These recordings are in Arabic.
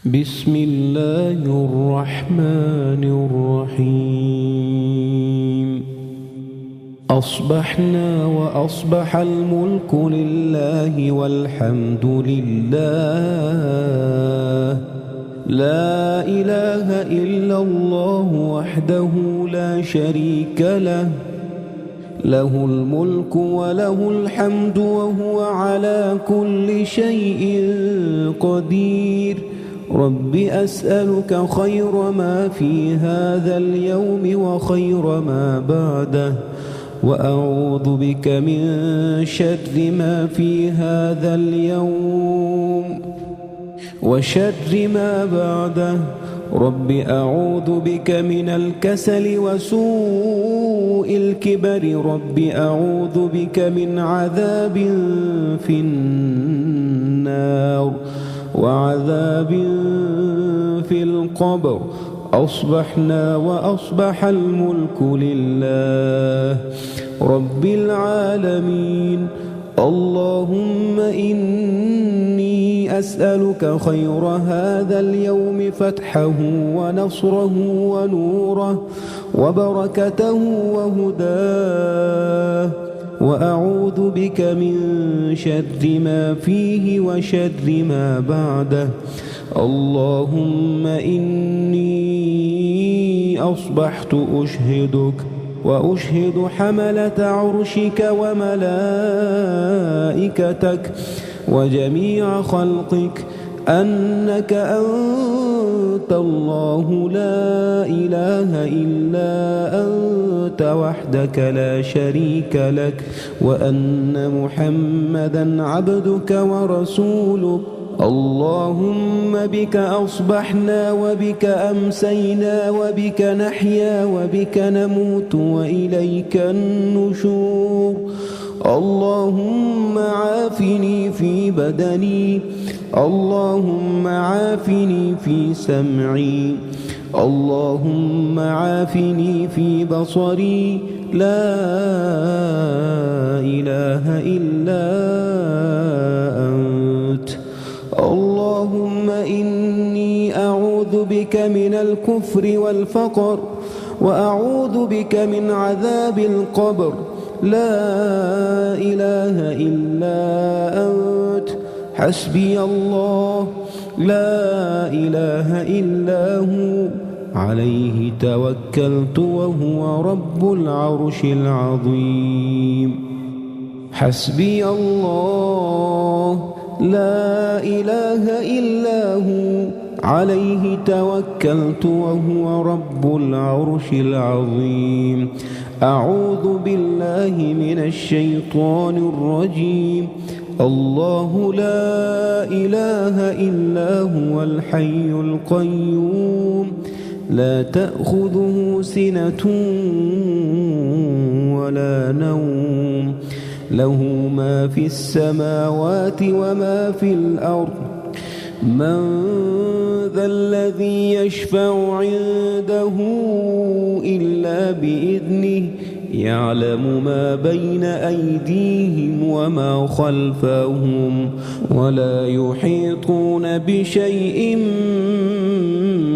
بسم الله الرحمن الرحيم. أصبحنا وأصبح الملك لله والحمد لله، لا إله إلا الله وحده لا شريك له، له الملك وله الحمد وهو على كل شيء قدير. رب أسألك خير ما في هذا اليوم وخير ما بعده، وأعوذ بك من شر ما في هذا اليوم وشر ما بعده. رب أعوذ بك من الكسل وسوء الكبر. رب أعوذ بك من عذاب في النار وعذاب في القبر. أصبحنا وأصبح الملك لله رب العالمين. اللهم إني أسألك خير هذا اليوم، فتحه ونصره ونوره وبركته وهداه، وأعوذ بك من شر ما فيه وشر ما بعده. اللهم إني أصبحت أشهدك وأشهد حملة عرشك وملائكتك وجميع خلقك أنك أنت الله لا إله إلا أنت وحدك لا شريك لك، وأن محمدًا عبدك ورسولك. اللهم بك أصبحنا وبك أمسينا وبك نحيا وبك نموت وإليك النشور. اللهم عافني في بدني، اللهم عافني في سمعي، اللهم عافني في بصري. لا إله إلا أنت. اللهم إني أعوذ بك من الكفر والفقر، وأعوذ بك من عذاب القبر. لا إله إلا أنت. حسبي الله لا إله إلا هو، عليه توكلت وهو رب العرش العظيم. حسبي الله لا إله إلا هو، عليه توكلت وهو رب العرش العظيم. أعوذ بالله من الشيطان الرجيم. الله لا إله إلا هو الحي القيوم، لا تأخذه سنة ولا نوم، له ما في السماوات وما في الأرض. من ذا الذي يشفع عنده إلا بإذنه، يعلم ما بين أيديهم وما خلفهم، ولا يحيطون بشيء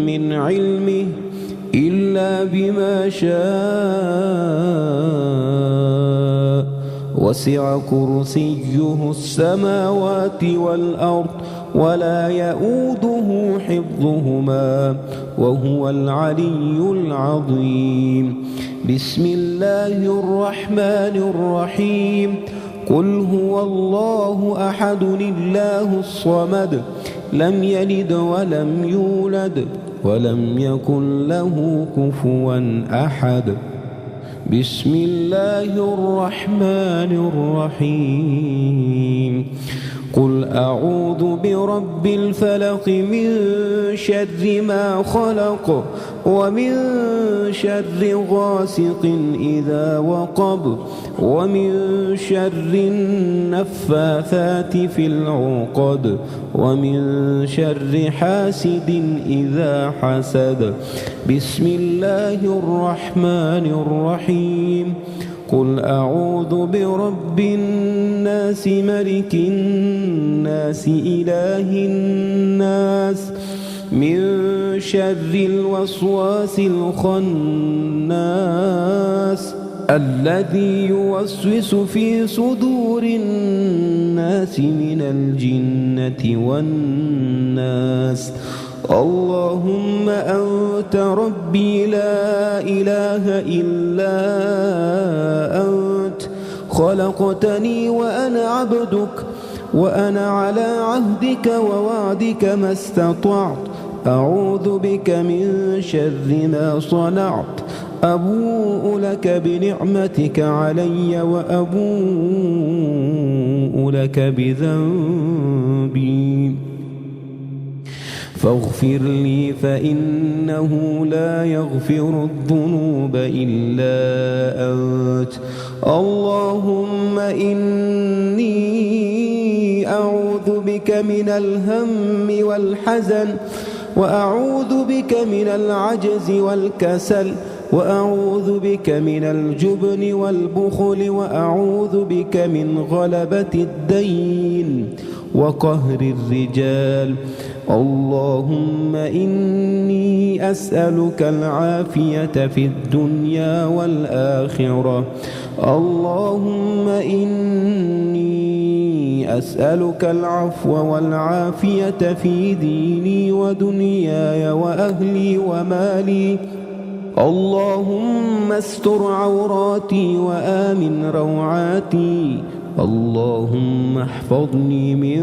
من علمه إلا بما شاء. وسع كرسيه السماوات والأرض ولا يؤوده حفظهما وهو العلي العظيم. بسم الله الرحمن الرحيم. قل هو الله أحد الله الصمد، لم يلد ولم يولد ولم يكن له كفوا أحد. بسم الله الرحمن الرحيم. قل أعوذ برب الفلق من شر ما خلق ومن شر غاسق إذا وقب ومن شر النفاثات في العقد ومن شر حاسد إذا حسد. بسم الله الرحمن الرحيم. قل أعوذ برب الناس ملك الناس إله الناس من شر الوسواس الخناس الذي يوسوس في صدور الناس من الجنة والناس. اللهم أنت ربي لا إله إلا أنت خلقتني وأنا عبدك وأنا على عهدك ووعدك ما استطعت أعوذ بك من شر ما صنعت أبوء لك بنعمتك علي وأبوء لك بذنبي فاغفر لي فإنه لا يغفر الذنوب إلا أنت. اللهم إني أعوذ بك من الهم والحزن وأعوذ بك من العجز والكسل وأعوذ بك من الجبن والبخل وأعوذ بك من غلبة الدين وقهر الرجال. اللهم إني أسألك العافية في الدنيا والآخرة. اللهم إني أسألك العفو والعافية في ديني ودنياي وأهلي ومالي. اللهم استر عوراتي وآمن روعاتي. اللهم احفظني من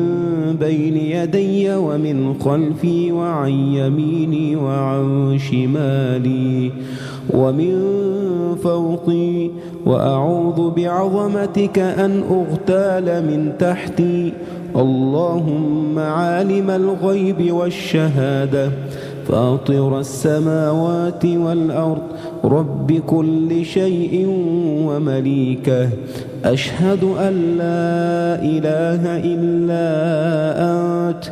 بين يدي ومن خلفي وعن يميني وعن شمالي ومن فوقي وأعوذ بعظمتك أن أغتال من تحتي. اللهم عالم الغيب والشهادة فاطر السماوات والأرض رب كل شيء ومليكه أشهد أن لا إله إلا أنت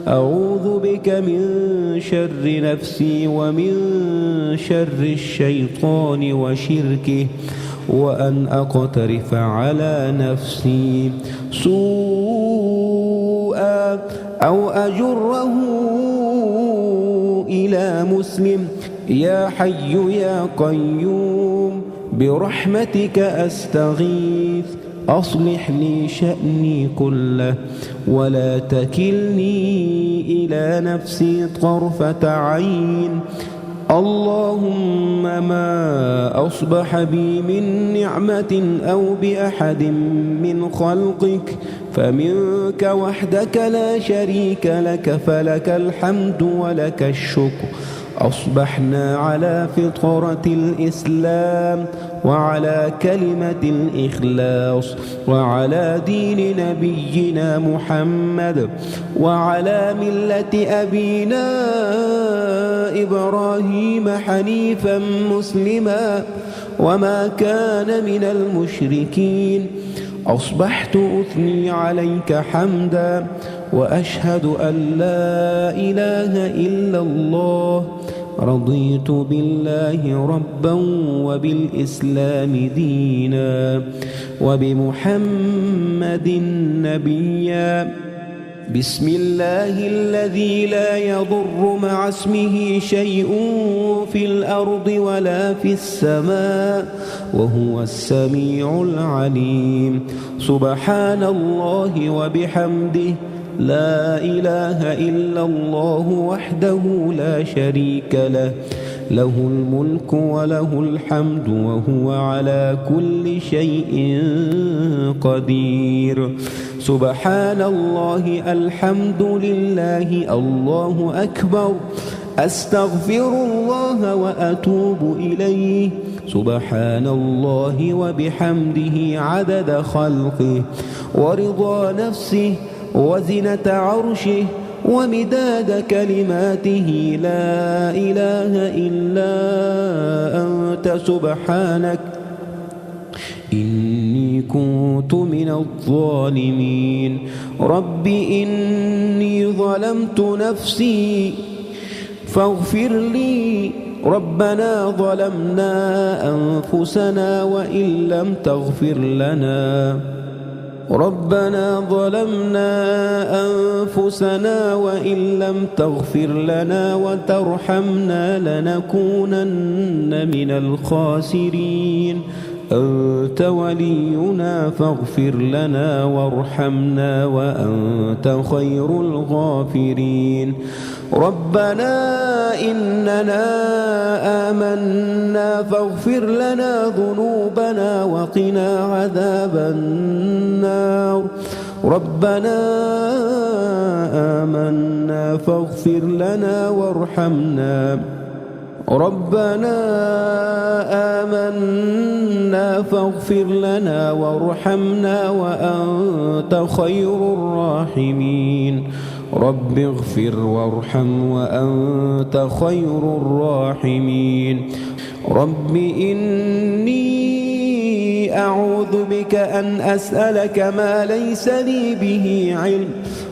أعوذ بك من شر نفسي ومن شر الشيطان وشركه وأن أقترف على نفسي سوءا أو أجره إلى مسلم. يا حي يا قيوم برحمتك أستغيث أصلح لي شأني كله ولا تكلني إلى نفسي طرفة عين. اللهم ما أصبح بي من نعمة أو بأحد من خلقك فمنك وحدك لا شريك لك فلك الحمد ولك الشكر. أصبحنا على فطرة الإسلام وعلى كلمة الإخلاص وعلى دين نبينا محمد وعلى ملة أبينا إبراهيم حنيفا مسلما وما كان من المشركين. أصبحت أثني عليك حمدا وأشهد أن لا إله إلا الله. رضيت بالله ربا وبالإسلام دينا وبمحمد نبيا. بسم الله الذي لا يضر مع اسمه شيء في الأرض ولا في السماء وهو السميع العليم. سبحان الله وبحمده لا إله إلا الله وحده لا شريك له له الملك وله الحمد وهو على كل شيء قدير. سبحان الله الحمد لله الله أكبر أستغفر الله وأتوب إليه. سبحان الله وبحمده عدد خلقه ورضا نفسه وزنة عرشه ومداد كلماته. لا إله إلا أنت سبحانك إني كنت من الظالمين. رب إني ظلمت نفسي فاغفر لي ربنا ظلمنا أنفسنا وإن لم تغفر لنا ربنا ظلمنا أنفسنا وإن لم تغفر لنا وترحمنا لنكونن من الخاسرين أنت ولينا فاغفر لنا وارحمنا وأنت خير الغافرين ربنا إننا آمنا فاغفر لنا ذنوبنا وقنا عذاب النار ربنا آمنا فاغفر لنا وارحمنا ربنا آمنا فاغفر لنا وارحمنا وأنت خير الراحمين رب اغفر وارحم وأنت خير الراحمين رب إني أعوذ بك أن أسألك ما ليس لي به علم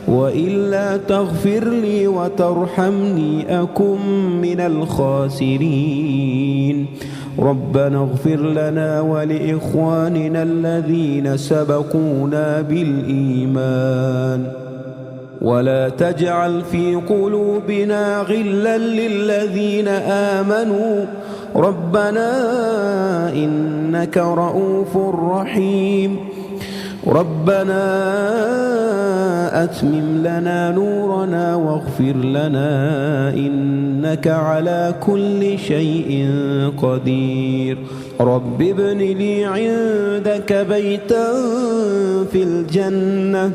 وإلا تغفر لي وترحمني أكن من الخاسرين ربنا اغفر لنا ولإخواننا الذين سبقونا بالإيمان ولا تجعل في قلوبنا غلا للذين آمنوا ربنا إنك رؤوف رحيم ربنا أتمم لنا نورنا واغفر لنا إنك على كل شيء قدير رب ابن لي عندك بيتا في الجنة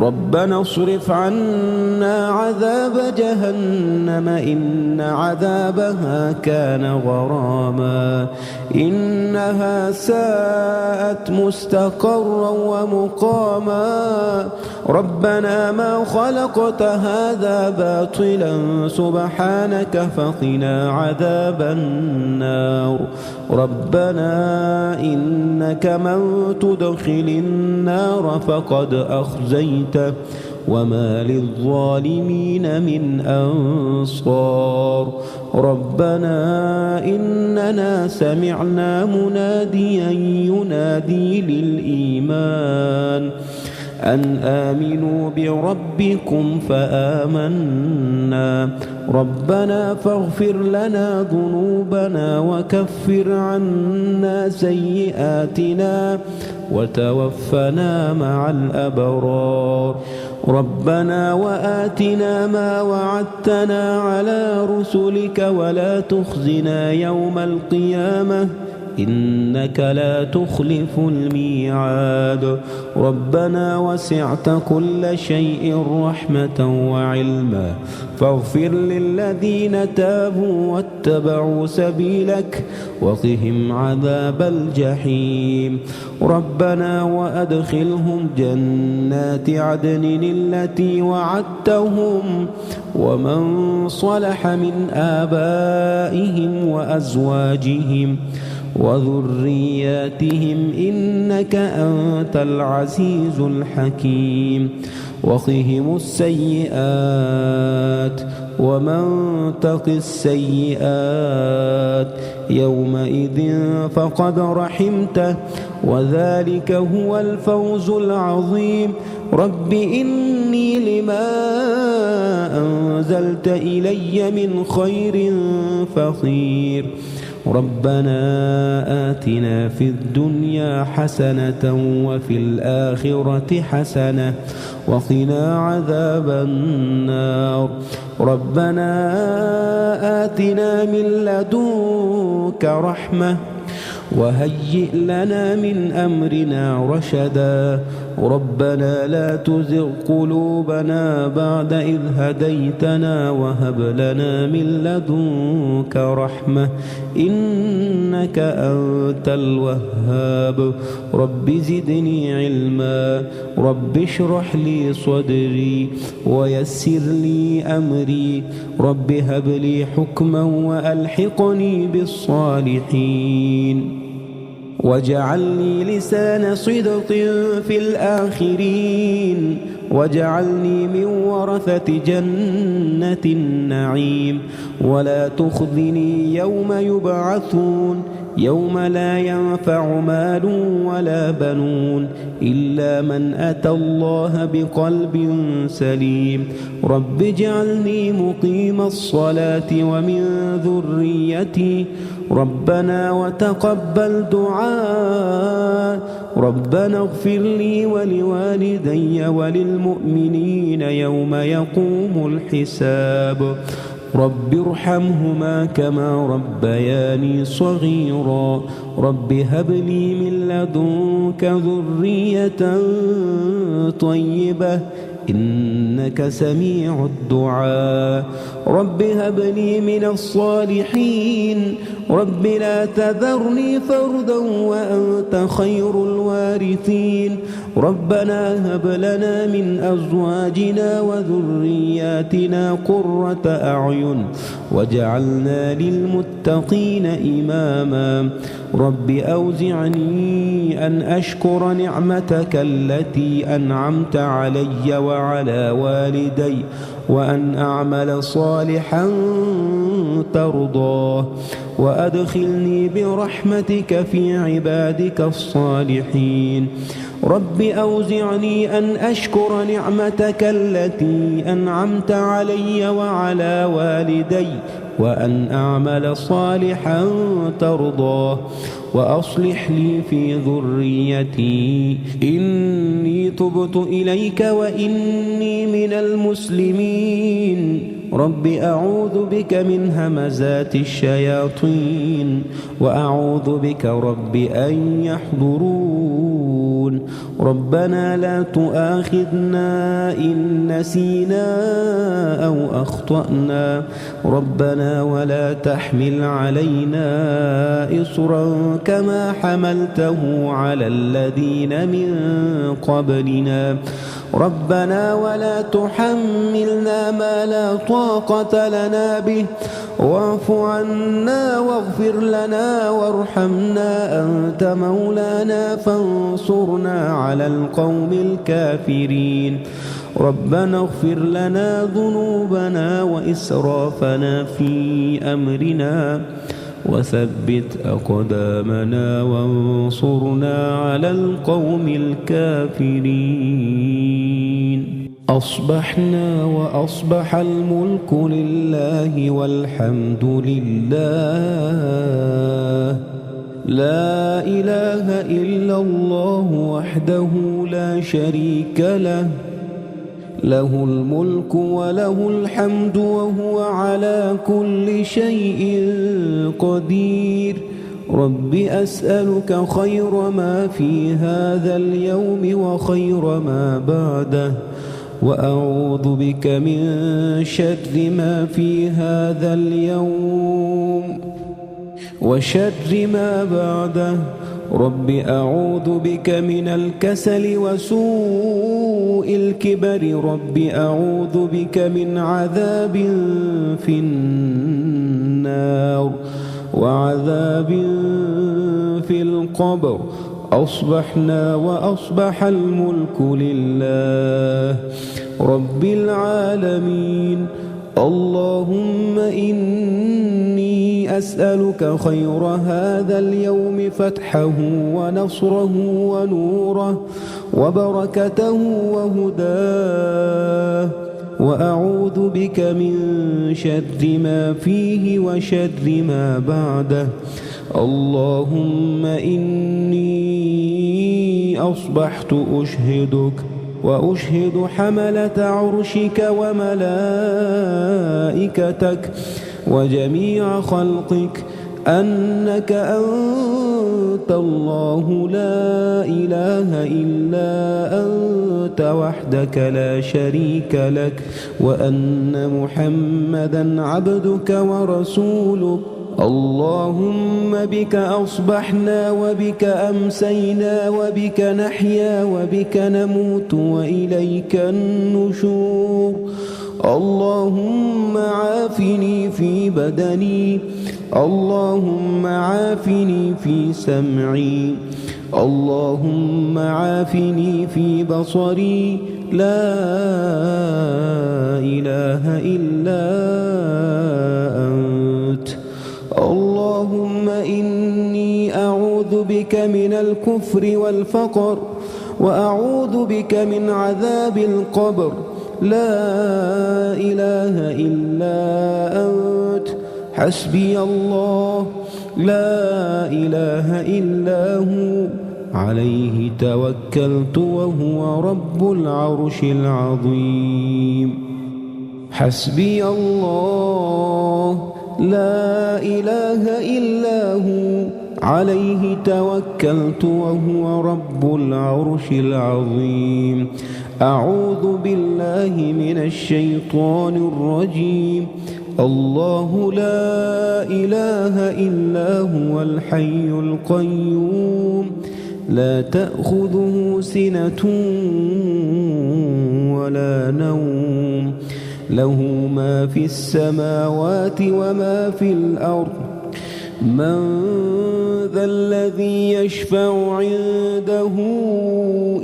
ربنا اصرف عنا عذاب جهنم إن عذابها كان غراما إنها ساءت مستقرا ومقاما ربنا ما خلقت هذا باطلا سبحانك فقنا عذاب النار ربنا إنك من تدخل النار فقد أخزيته وما للظالمين من أنصار ربنا إننا سمعنا مناديا ينادي للإيمان أن آمنوا بربكم فآمنا ربنا فاغفر لنا ذنوبنا وكفر عنا سيئاتنا وتوفنا مع الأبرار ربنا وآتنا ما وعدتنا على رسلك ولا تخزنا يوم القيامة إنك لا تخلف الميعاد ربنا وسعت كل شيء رحمة وعلما فاغفر للذين تابوا واتبعوا سبيلك وقهم عذاب الجحيم ربنا وأدخلهم جنات عدن التي وعدتهم ومن صلح من آبائهم وأزواجهم وذرياتهم إنك أنت العزيز الحكيم وقهم السيئات ومن تق السيئات يومئذ فقد رحمته وذلك هو الفوز العظيم رب إني لما أنزلت إلي من خير فقير ربنا آتنا في الدنيا حسنة وفي الآخرة حسنة وقنا عذاب النار ربنا آتنا من لدنك رحمة وهيئ لنا من أمرنا رشدا ربنا لا تزغ قلوبنا بعد إذ هديتنا وهب لنا من لدنك رحمة إنك أنت الوهاب رب زدني علما رب اشرح لي صدري ويسر لي أمري رب هب لي حكما وألحقني بالصالحين واجعل لي لسان صدق في الآخرين واجعلني من ورثة جنة النعيم ولا تخزني يوم يبعثون يوم لا ينفع مال ولا بنون إلا من أتى الله بقلب سليم رب اجعلني مقيم الصلاة ومن ذريتي ربنا وتقبل دعاء ربنا اغفر لي ولوالدي وللمؤمنين يوم يقوم الحساب رب ارحمهما كما ربياني صغيرا رب هب لي من لدنك ذرية طيبة إنك سميع الدعاء رب هب لي من الصالحين رب لا تذرني فردا وأنت خير الوارثين ربنا هب لنا من أزواجنا وذرياتنا قرة أعين واجعلنا للمتقين إماما رب أوزعني أن أشكر نعمتك التي أنعمت علي وعلى والدي وأن أعمل صالحا ترضاه وأدخلني برحمتك في عبادك الصالحين رب أوزعني أن أشكر نعمتك التي أنعمت علي وعلى والدي وأن أعمل صالحا ترضاه وأصلح لي في ذريتي إني تبت إليك وإني من المسلمين رب أعوذ بك من همزات الشياطين وأعوذ بك رب أن يحضرون ربنا لا تؤاخذنا إن نسينا أو أخطأنا ربنا ولا تحمل علينا إصرا كما حملته على الذين من قبلنا ربنا ولا تحملنا ما لا طاقة لنا به واعف عنا واغفر لنا وارحمنا أنت مولانا فانصرنا على القوم الكافرين ربنا اغفر لنا ذنوبنا وإسرافنا في أمرنا وثبت أقدامنا وانصرنا على القوم الكافرين أصبحنا وأصبح الملك لله والحمد لله لا إله إلا الله وحده لا شريك له له الملك وله الحمد وهو على كل شيء قدير رب أسألك خير ما في هذا اليوم وخير ما بعده وأعوذ بك من شر ما في هذا اليوم وشر ما بعده رب أعوذ بك من الكسل وسوء الكبر رب أعوذ بك من عذاب في النار وعذاب في القبر أصبحنا وأصبح الملك لله رب العالمين اللهم إني أسألك خير هذا اليوم فتحه ونصره ونوره وبركته وهداه وأعوذ بك من شر ما فيه وشر ما بعده اللهم إني أصبحت أشهدك وأشهد حملة عرشك وملائكتك وجميع خلقك أنك أنت الله لا إله إلا أنت وحدك لا شريك لك وأن محمدًا عبدك ورسولك اللهم بك أصبحنا وبك أمسينا وبك نحيا وبك نموت وإليك النشور اللهم عافني في بدني اللهم عافني في سمعي اللهم عافني في بصري لا إله إلا أنت. اللهم إني أعوذ بك من الكفر والفقر، وأعوذ بك من عذاب القبر. لا إله إلا أنت. حسبي الله لا إله إلا هو، عليه توكلت وهو رب العرش العظيم. حسبي الله لا إله إلا هو، عليه توكلت وهو رب العرش العظيم. أعوذ بالله من الشيطان الرجيم. الله لا إله إلا هو الحي القيوم، لا تأخذه سنة ولا نوم، له ما في السماوات وما في الأرض. من ذا الذي يشفع عنده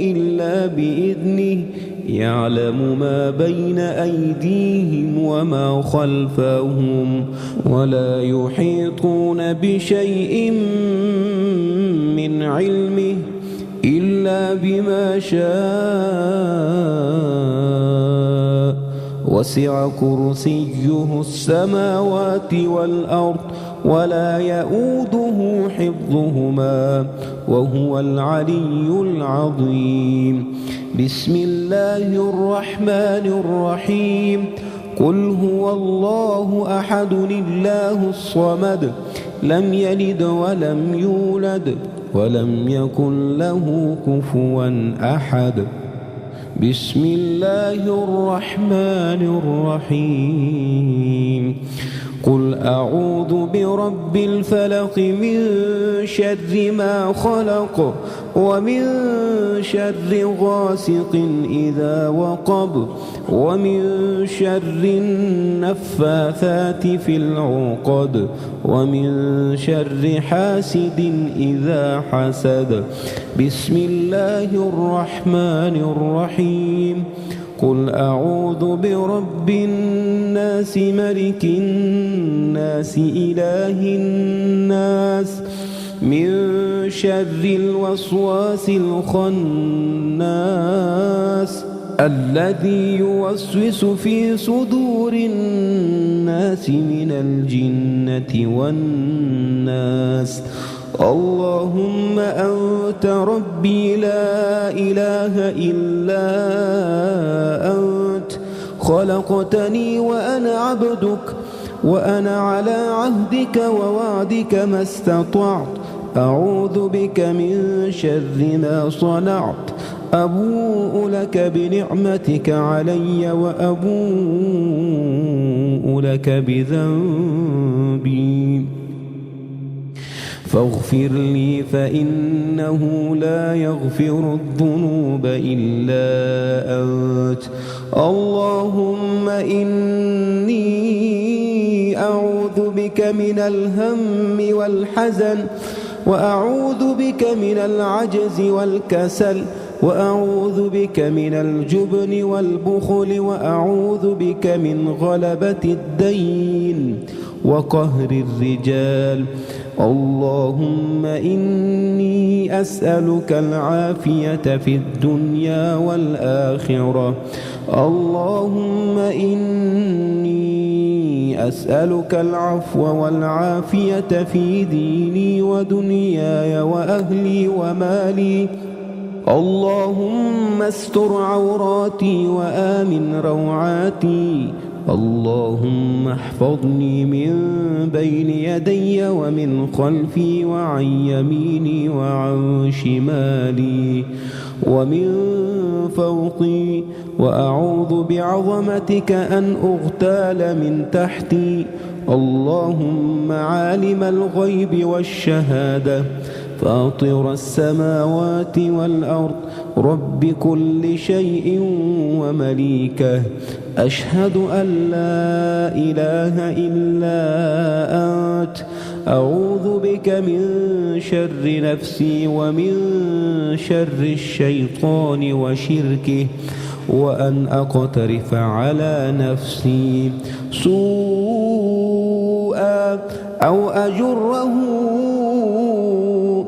إلا بإذنه، يعلم ما بين أيديهم وما خلفهم، ولا يحيطون بشيء من علمه إلا بما شاء. وسع كرسيه السماوات والأرض، ولا يؤوده حفظهما، وهو العلي العظيم. بسم الله الرحمن الرحيم. قل هو الله أحد الله الصمد، لم يلد ولم يولد ولم يكن له كفوا أحد. بسم الله الرحمن الرحيم. قل أعوذ برب الفلق، من شر ما خلق، ومن شر غاسق إذا وقب، ومن شر النفاثات في العقد، ومن شر حاسد إذا حسد. بسم الله الرحمن الرحيم. قل أعوذ برب الناس، ملك الناس، إله الناس، من شر الوسواس الخناس، الذي يوسوس في صدور الناس من الجنة والناس. اللهم أنت ربي لا إله إلا أنت، خلقتني وأنا عبدك، وأنا على عهدك ووعدك ما استطعت. أعوذ بك من شر ما صنعت. أبوء لك بنعمتك علي، وأبوء لك بذنبي، فاغفر لي فإنه لا يغفر الذنوب إلا أنت. اللهم إني أعوذ بك من الهم والحزن، وأعوذ بك من العجز والكسل، وأعوذ بك من الجبن والبخل، وأعوذ بك من غلبة الدين وقهر الرجال. اللهم إني أسألك العافية في الدنيا والآخرة. اللهم إني أسألك العفو والعافية في ديني ودنياي وأهلي ومالي. اللهم استر عوراتي وآمن روعاتي. اللهم احفظني من بين يدي ومن خلفي وعن يميني وعن شمالي ومن فوقي، وأعوذ بعظمتك أن أغتال من تحتي. اللهم عالم الغيب والشهادة، فاطر السماوات والأرض، رب كل شيء ومليكه، أشهد أن لا إله إلا أنت. أعوذ بك من شر نفسي ومن شر الشيطان وشركه، وأن أقترف على نفسي سوءا أو أجره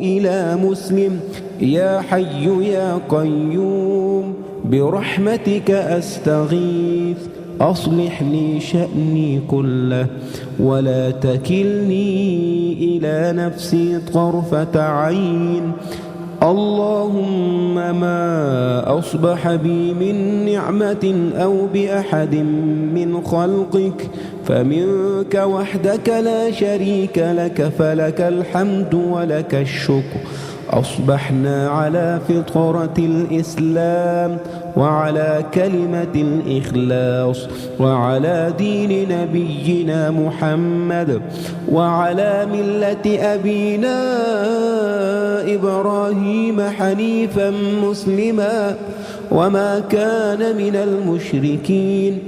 إلى مسلم. يا حي يا قيوم برحمتك أستغيث أصلح لي شأني كله ولا تكلني إلى نفسي طرفة عين. اللهم ما أصبح بي من نعمة أو بأحد من خلقك فمنك وحدك لا شريك لك فلك الحمد ولك الشكر. أصبحنا على فطرة الإسلام وعلى كلمة الإخلاص وعلى دين نبينا محمد وعلى ملة أبينا إبراهيم حنيفا مسلما وما كان من المشركين.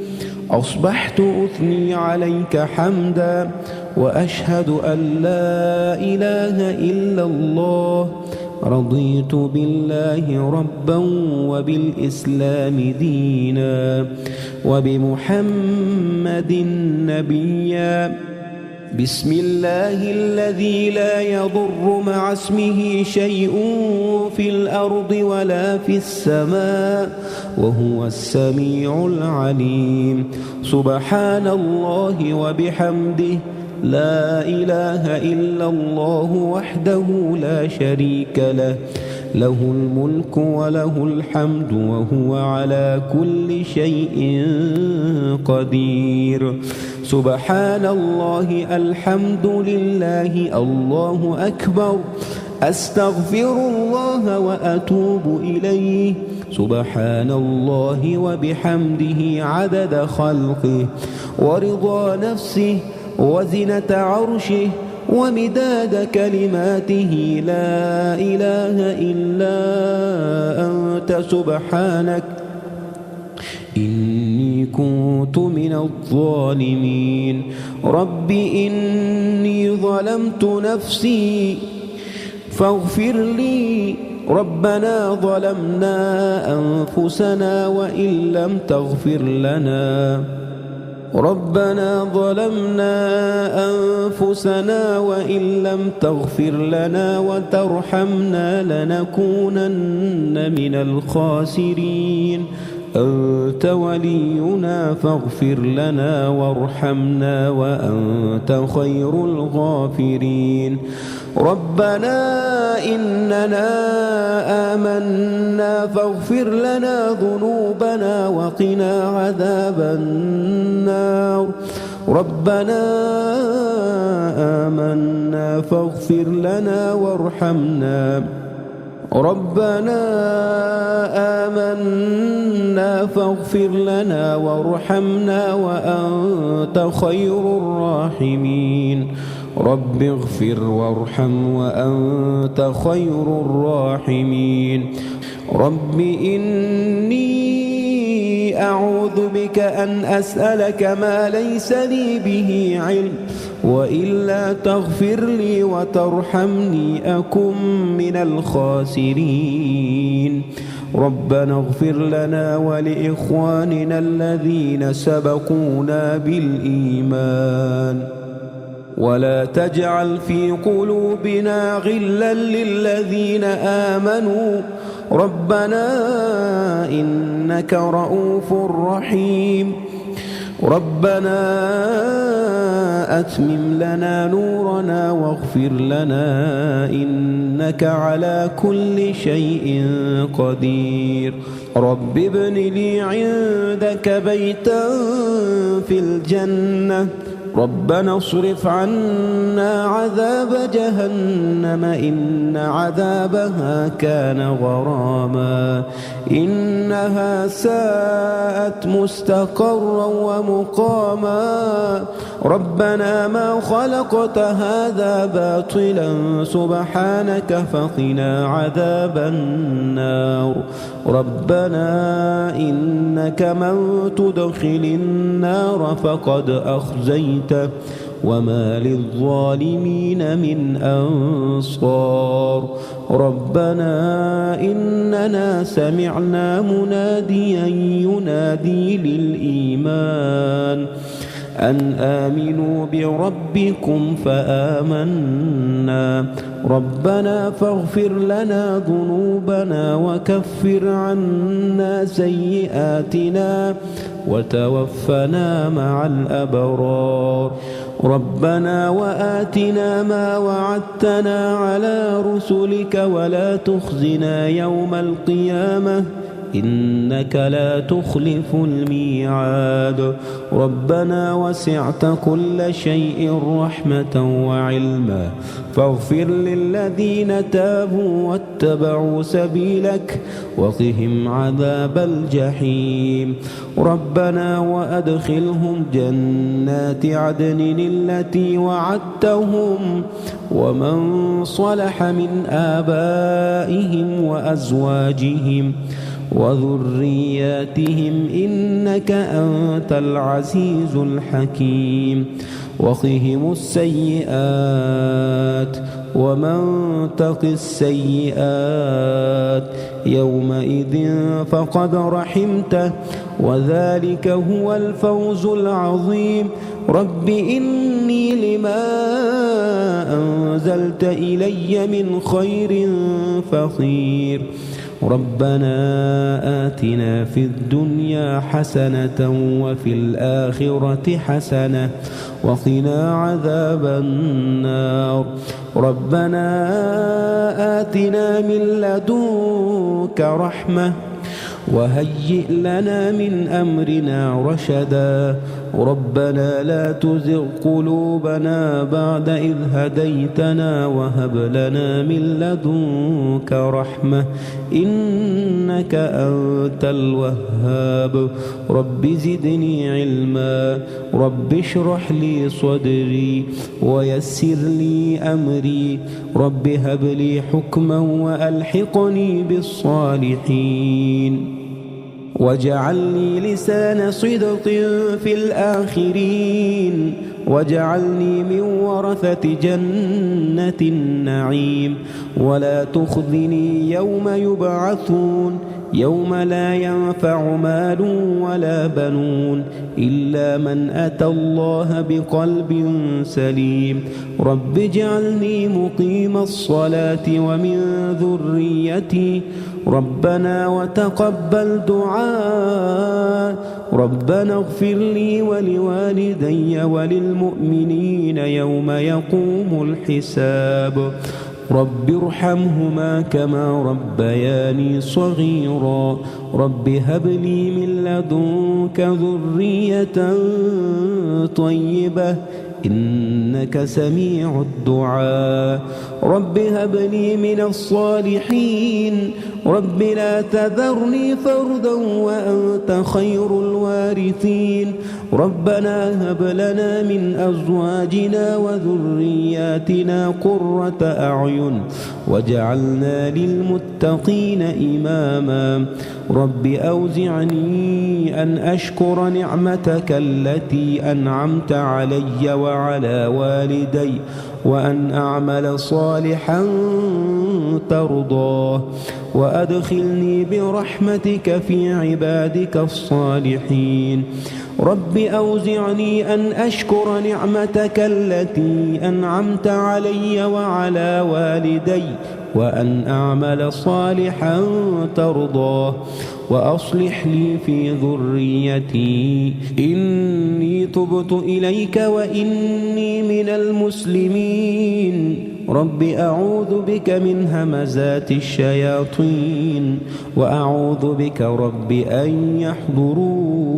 أصبحت أثني عليك حمدا وأشهد أن لا إله إلا الله. رضيت بالله ربا وبالإسلام دينا وبمحمد نبيا. بسم الله الذي لا يضر مع اسمه شيء في الأرض ولا في السماء وهو السميع العليم. سبحان الله وبحمده لا إله إلا الله وحده لا شريك له له الملك وله الحمد وهو على كل شيء قدير. سبحان الله الحمد لله الله أكبر أستغفر الله وأتوب إليه. سبحان الله وبحمده عدد خلقه ورضا نفسه وزنة عرشه ومداد كلماته. لا إله إلا أنت سبحانك إني كنت من الظالمين. رب إني ظلمت نفسي فاغفر لي. ربنا ظلمنا أنفسنا وإن لم تغفر لنا ربنا ظلمنا أنفسنا وإن لم تغفر لنا وترحمنا لنكونن من الخاسرين. أنت ولينا فاغفر لنا وارحمنا وأنت خير الغافرين. ربنا إننا آمنا فاغفر لنا ذنوبنا وقنا عذاب النار. ربنا آمنا فاغفر لنا وارحمنا. ربنا آمنا فاغفر لنا وارحمنا وأنت خير الراحمين. رب اغفر وارحم وأنت خير الراحمين. رب إني أعوذ بك أن أسألك ما ليس لي به علم وإلا تغفر لي وترحمني أكن من الخاسرين. ربنا اغفر لنا ولإخواننا الذين سبقونا بالإيمان ولا تجعل في قلوبنا غلا للذين آمنوا ربنا إنك رؤوف رحيم. ربنا أتمم لنا نورنا واغفر لنا إنك على كل شيء قدير. رب ابن لي عندك بيتا في الجنة. ربنا اصرف عنا عذاب جهنم إن عذابها كان غراما إنها ساءت مستقرا ومقاما. ربنا ما خلقت هذا باطلا سبحانك فقنا عذاب النار. ربنا إنك من تدخل النار فقد أخزيته وما للظالمين من أنصار ربنا إننا سمعنا مناديا ينادي للإيمان أن آمنوا بربكم فآمنا ربنا فاغفر لنا ذنوبنا وكفر عنا سيئاتنا وتوفنا مع الأبرار ربنا وآتنا ما وعدتنا على رسلك ولا تخزنا يوم القيامة إنك لا تخلف الميعاد ربنا وسعت كل شيء رحمة وعلما فاغفر للذين تابوا واتبعوا سبيلك وقهم عذاب الجحيم ربنا وأدخلهم جنات عدن التي وعدتهم ومن صلح من آبائهم وأزواجهم وذرياتهم إنك أنت العزيز الحكيم وقهم السيئات ومن تق السيئات يومئذ فقد رحمته وذلك هو الفوز العظيم رب إني لما أنزلت إلي من خير فقير ربنا آتنا في الدنيا حسنة وفي الآخرة حسنة وقنا عذاب النار ربنا آتنا من لدنك رحمة وهيئ لنا من أمرنا رشدا ربنا لا تزغ قلوبنا بعد إذ هديتنا وهب لنا من لدنك رحمة إنك أنت الوهاب رب زدني علما رب اشرح لي صدري ويسر لي أمري رب هب لي حكما وألحقني بالصالحين واجعلني لسان صدق في الآخرين واجعلني من ورثة جنة النعيم ولا تخذني يوم يبعثون يوم لا ينفع مال ولا بنون إلا من أتى الله بقلب سليم رب اجعلني مقيم الصلاة ومن ذريتي ربنا وتقبل دعاء ربنا اغفر لي ولوالدي وللمؤمنين يوم يقوم الحساب رب ارحمهما كما ربياني صغيرا رب هب لي من لدنك ذرية طيبة إنك سميع الدعاء رب هب لي من الصالحين رب لا تذرني فردا وأنت خير الوارثين ربنا هب لنا من أزواجنا وذرياتنا قرة أعين واجعلنا للمتقين إماما رب أوزعني أن أشكر نعمتك التي أنعمت علي وعلى والدي وأن أعمل صالحا ترضاه وأدخلني برحمتك في عبادك الصالحين رب أوزعني أن أشكر نعمتك التي أنعمت علي وعلى والدي وأن أعمل صالحا ترضاه وأصلح لي في ذريتي إني تبت إليك وإني من المسلمين رب أعوذ بك من همزات الشياطين وأعوذ بك رب أن يحضرون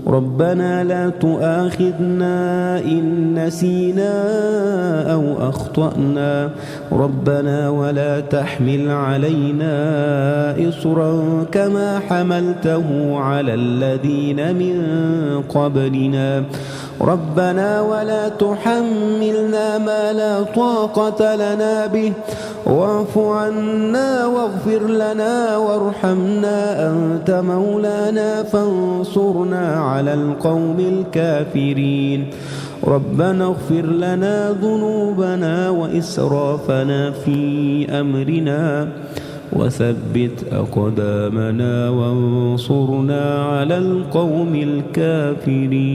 ربنا لا تؤاخذنا إن نسينا أو أخطأنا ربنا ولا تحمل علينا إصرا كما حملته على الذين من قبلنا ربنا ولا تحملنا ما لا طاقة لنا به واعف عنا واغفر لنا وارحمنا أنت مولانا فانصرنا على القوم الكافرين ربنا اغفر لنا ذنوبنا وإسرافنا في أمرنا وثبت أقدامنا وانصرنا على القوم الكافرين.